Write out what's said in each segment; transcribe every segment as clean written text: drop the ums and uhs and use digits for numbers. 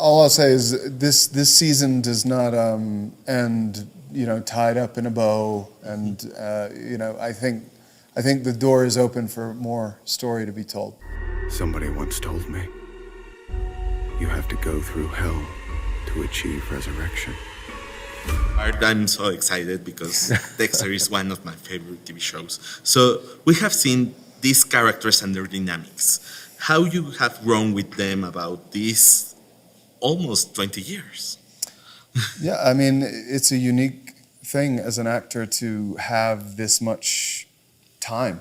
All I'll say is this season does not end, tied up in a bow, and I think the door is open for more story to be told. Somebody once told me, you have to go through hell to achieve resurrection. I'm so excited because Dexter is one of my favorite TV shows. So we have seen these characters and their dynamics. How you have grown with them about these almost 20 years. Yeah, I mean, it's a unique thing as an actor to have this much time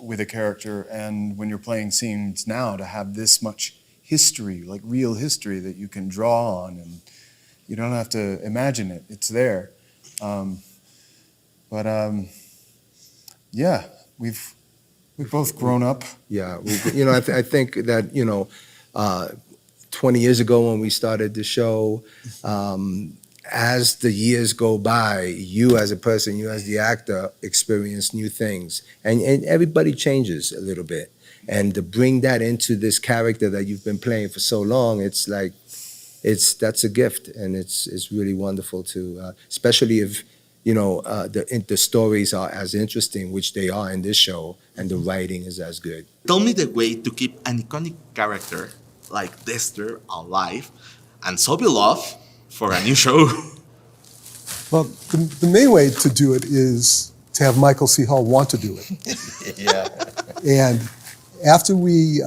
with a character, and when you're playing scenes now, to have this much history, like real history that you can draw on, and you don't have to imagine it, it's there. Yeah, we've both grown up. Yeah, I think that, 20 years ago when we started the show, as the years go by, you as a person, you as the actor, experience new things. And everybody changes a little bit. And to bring that into this character that you've been playing for so long, it's like, that's a gift. And it's really wonderful to, especially if, the stories are as interesting, which they are in this show, and the writing is as good. Tell me the way to keep an iconic character like Dexter alive and so beloved for a new show. Well, the main way to do it is to have Michael C. Hall want to do it. Yeah. And after we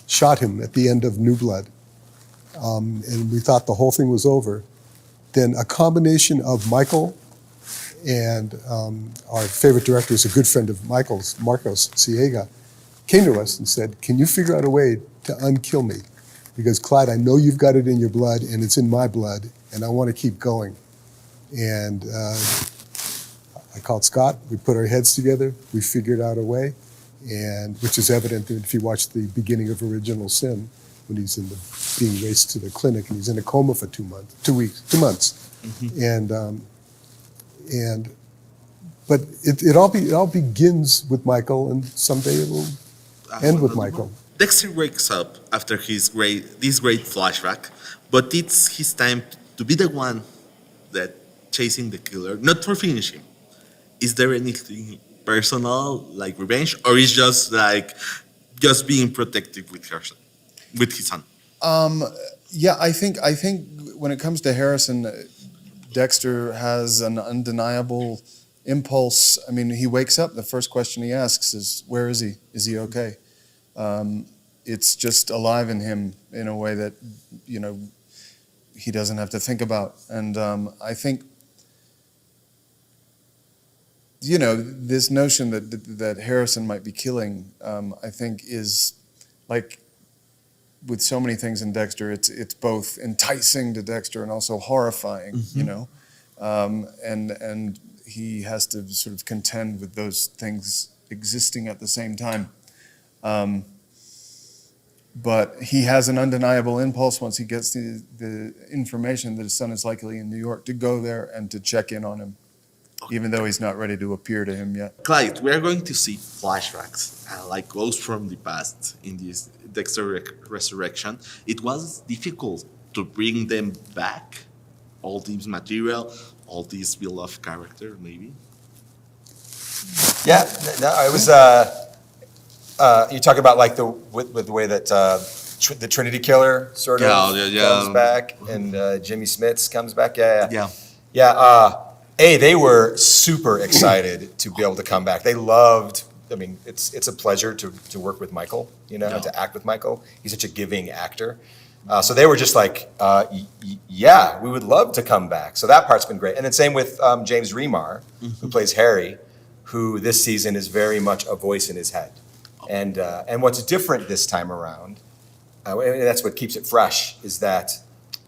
shot him at the end of New Blood, and we thought the whole thing was over, then a combination of Michael and our favorite director is a good friend of Michael's, Marcos Siega, came to us and said, can you figure out a way to unkill me? Because Clyde, I know you've got it in your blood and it's in my blood and I want to keep going. And I called Scott, we put our heads together, we figured out a way, and which is evident if you watch the beginning of Original Sin, when he's being raced to the clinic and he's in a coma for 2 months. Mm-hmm. But it all begins with Michael, and someday it will end with Michael. Dexter wakes up after this great flashback, but it's his time to be the one that chasing the killer, not for finish him. Is there anything personal, like revenge, or is just being protective with his son? Yeah, I think when it comes to Harrison, Dexter has an undeniable impulse. I mean, he wakes up, the first question he asks is, where is he? Is he okay? It's just alive in him in a way that, he doesn't have to think about. And I think, this notion that Harrison might be killing, I think is like, with so many things in Dexter, it's both enticing to Dexter and also horrifying, mm-hmm. And he has to sort of contend with those things existing at the same time. But he has an undeniable impulse once he gets the information that his son is likely in New York to go there and to check in on him, even though he's not ready to appear to him yet. Clyde, we are going to see flashbacks, like ghosts from the past in this Dexter Resurrection. It was difficult to bring them back, all this material, all this beloved character, maybe? Yeah, no, it was, you talk about like with the way that the Trinity Killer sort of comes back, and Jimmy Smits comes back. They were super excited to be able to come back. They loved. I mean, it's a pleasure to work with Michael. And to act with Michael. He's such a giving actor. So they were just like, yeah, we would love to come back. So that part's been great. And then same with James Remar, mm-hmm. who plays Harry, who this season is very much a voice in his head. And what's different this time around, and that's what keeps it fresh, is that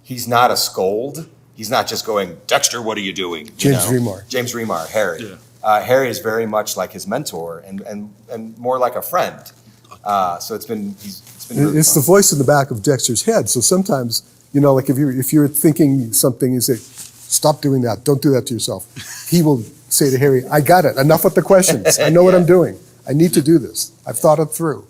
he's not a scold. He's not just going, Dexter, what are you doing? James Remar, Harry. Yeah. Harry is very much like his mentor and more like a friend. So it's been really it's fun. The voice in the back of Dexter's head. So sometimes, like if you're thinking something, you say, stop doing that. Don't do that to yourself. He will say to Harry, I got it. Enough with the questions. I know what I'm doing. I need to do this. I've thought it through.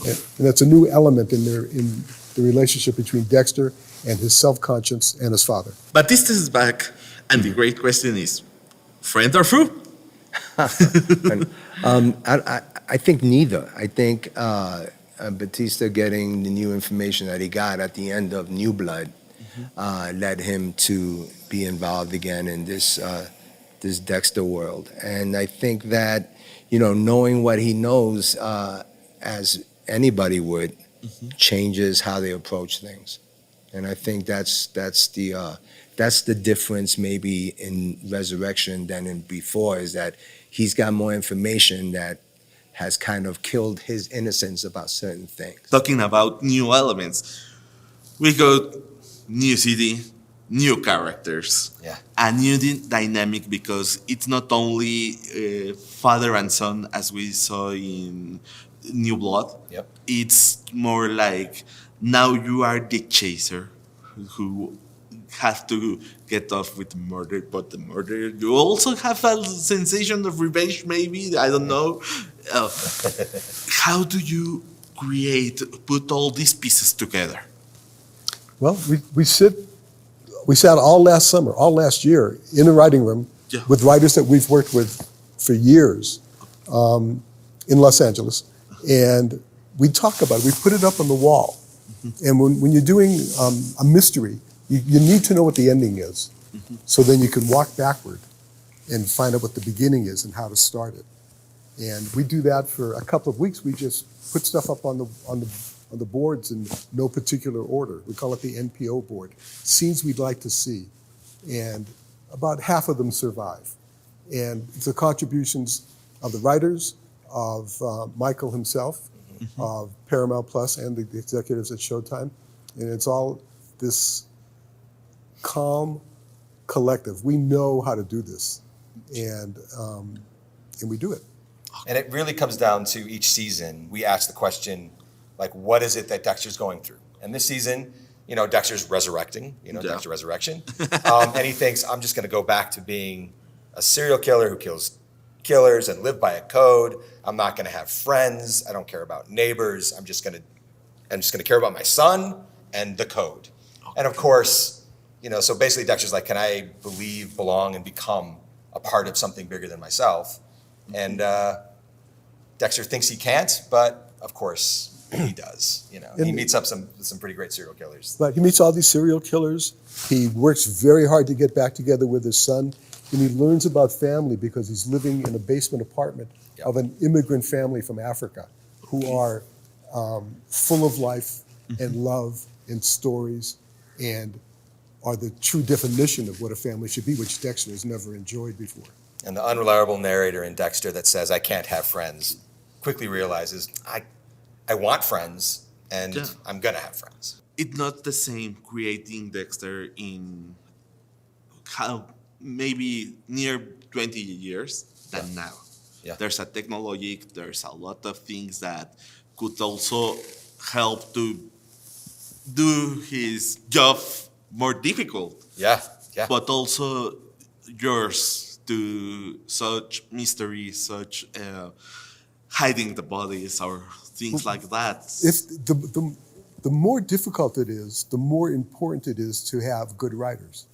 And that's a new element in the relationship between Dexter and his self-conscience and his father. Batista is back, and the great question is, friend or foe? I think neither. I think Batista getting the new information that he got at the end of New Blood led him to be involved again in this Dexter world. And I think that, knowing what he knows, as anybody would, changes how they approach things. And I think that's the difference maybe in Resurrection than in before, is that he's got more information that has kind of killed his innocence about certain things. Talking about new elements, we got new city, new characters, a new dynamic, because it's not only father and son as we saw in New Blood. Yep. It's more like now you are the chaser who have to get off with the murder, but the murder, you also have a sensation of revenge, maybe, I don't know. How do you put all these pieces together? Well, we sat all last year in the writing room with writers that we've worked with for years in Los Angeles, and we talk about it. We put it up on the wall. And when you're doing a mystery, you need to know what the ending is, so then you can walk backward and find out what the beginning is and how to start it. And we do that for a couple of weeks. We just put stuff up on the boards in no particular order. We call it the NPO board, scenes we'd like to see. And about half of them survive. And it's the contributions of the writers, of Michael himself, of Paramount Plus and the executives at Showtime. And it's all this calm collective. We know how to do this, and we do it. And it really comes down to each season, we ask the question, like, what is it that Dexter's going through? And this season, Dexter's resurrecting, Dexter Resurrection. And he thinks, I'm just going to go back to being a serial killer who kills killers and live by a code. I'm not going to have friends. I don't care about neighbors. I'm just going to care about my son and the code. Okay. And of course, so basically Dexter's like, can I believe, belong, and become a part of something bigger than myself? And Dexter thinks he can't, but of course he does. He meets up some pretty great serial killers. But he meets all these serial killers. He works very hard to get back together with his son. And he learns about family because he's living in a basement apartment of an immigrant family from Africa who are full of life and love and stories and are the true definition of what a family should be, which Dexter has never enjoyed before. And the unreliable narrator in Dexter that says, I can't have friends, quickly realizes, I want friends, and I'm going to have friends. It's not the same creating Dexter in maybe near 20 years than now. Yeah. There's a technology, there's a lot of things that could also help to do his job more difficult. Yeah. But also yours to such mystery, such hiding the bodies or things like that. The more difficult it is, the more important it is to have good writers.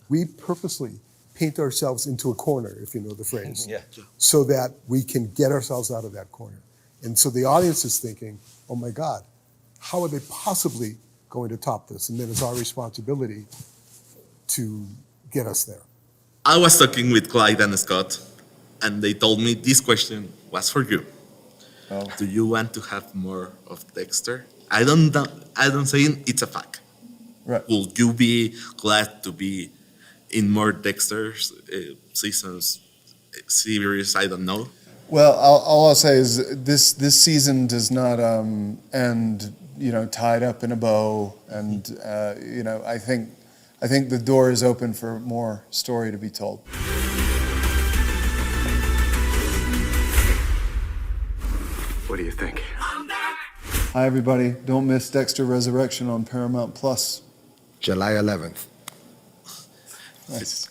We purposely paint ourselves into a corner, if you know the phrase, so that we can get ourselves out of that corner. And so the audience is thinking, oh my God, how are they possibly going to top this? And then it's our responsibility to get us there. I was talking with Clyde and Scott, and they told me this question was for you. Oh. Do you want to have more of Dexter? I don't say it's a fact. Right. Will you be glad to be in more Dexter seasons, series? I don't know. Well, all I'll say is this season does not end, tied up in a bow, and I think the door is open for more story to be told. What do you think? Hi, everybody. Don't miss Dexter Resurrection on Paramount Plus. July 11th. Nice.